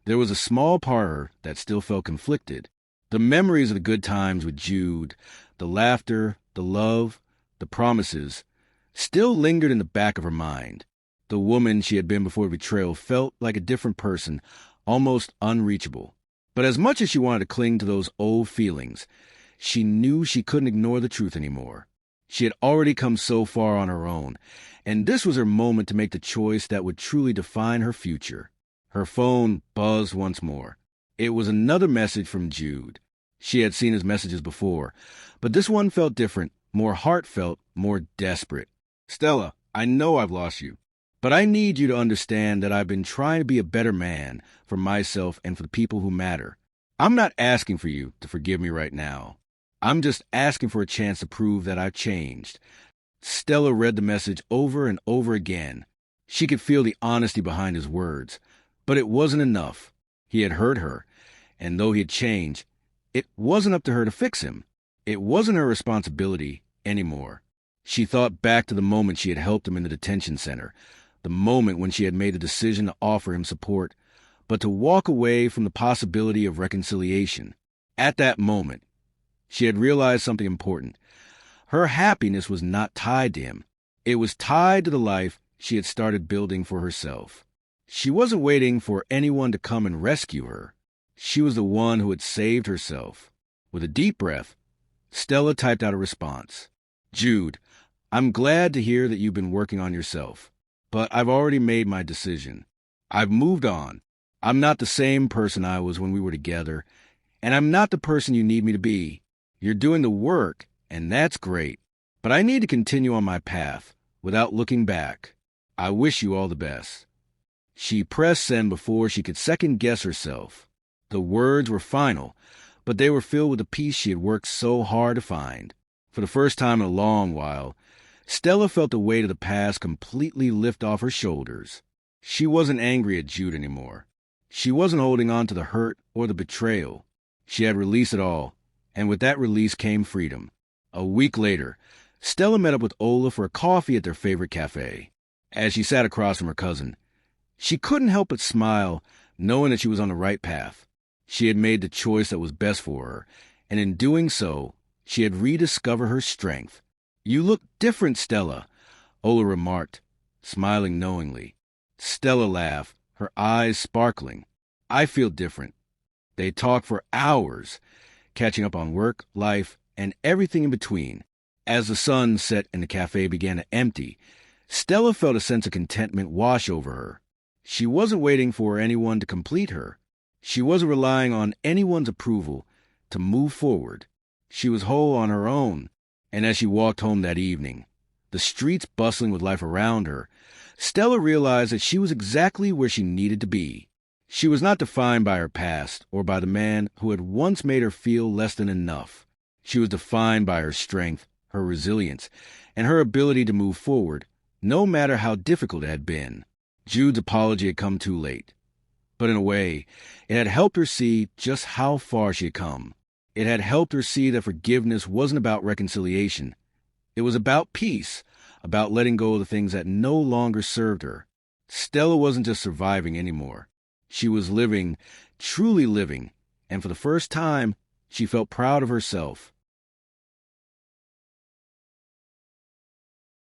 there was a small part of her that still felt conflicted. The memories of the good times with Jude, the laughter, the love, the promises, still lingered in the back of her mind. The woman she had been before the betrayal felt like a different person, almost unreachable. But as much as she wanted to cling to those old feelings, she knew she couldn't ignore the truth anymore. She had already come so far on her own, and this was her moment to make the choice that would truly define her future. Her phone buzzed once more. It was another message from Jude. She had seen his messages before, but this one felt different, more heartfelt, more desperate. "Stella, I know I've lost you, but I need you to understand that I've been trying to be a better man for myself and for the people who matter. I'm not asking for you to forgive me right now. I'm just asking for a chance to prove that I've changed." Stella read the message over and over again. She could feel the honesty behind his words, but it wasn't enough. He had hurt her, and though he had changed, it wasn't up to her to fix him. It wasn't her responsibility anymore. She thought back to the moment she had helped him in the detention center, the moment when she had made the decision to offer him support, but to walk away from the possibility of reconciliation. At that moment, she had realized something important. Her happiness was not tied to him. It was tied to the life she had started building for herself. She wasn't waiting for anyone to come and rescue her. She was the one who had saved herself. With a deep breath, Stella typed out a response. Jude, I'm glad to hear that you've been working on yourself, but I've already made my decision. I've moved on. I'm not the same person I was when we were together, and I'm not the person you need me to be. You're doing the work, and that's great, but I need to continue on my path without looking back. I wish you all the best. She pressed send before she could second-guess herself. The words were final, but they were filled with the peace she had worked so hard to find. For the first time in a long while, Stella felt the weight of the past completely lift off her shoulders. She wasn't angry at Jude anymore. She wasn't holding on to the hurt or the betrayal. She had released it all, and with that release came freedom. A week later, Stella met up with Ola for a coffee at their favorite cafe. As she sat across from her cousin, she couldn't help but smile, knowing that she was on the right path. She had made the choice that was best for her, and in doing so, she had rediscovered her strength. You look different, Stella, Ola remarked, smiling knowingly. Stella laughed, her eyes sparkling. I feel different. They talked for hours, catching up on work, life, and everything in between. As the sun set and the cafe began to empty, Stella felt a sense of contentment wash over her. She wasn't waiting for anyone to complete her. She wasn't relying on anyone's approval to move forward. She was whole on her own, and as she walked home that evening, the streets bustling with life around her, Stella realized that she was exactly where she needed to be. She was not defined by her past or by the man who had once made her feel less than enough. She was defined by her strength, her resilience, and her ability to move forward, no matter how difficult it had been. Jude's apology had come too late. But in a way, it had helped her see just how far she had come. It had helped her see that forgiveness wasn't about reconciliation. It was about peace, about letting go of the things that no longer served her. Stella wasn't just surviving anymore. She was living, truly living, and for the first time, she felt proud of herself.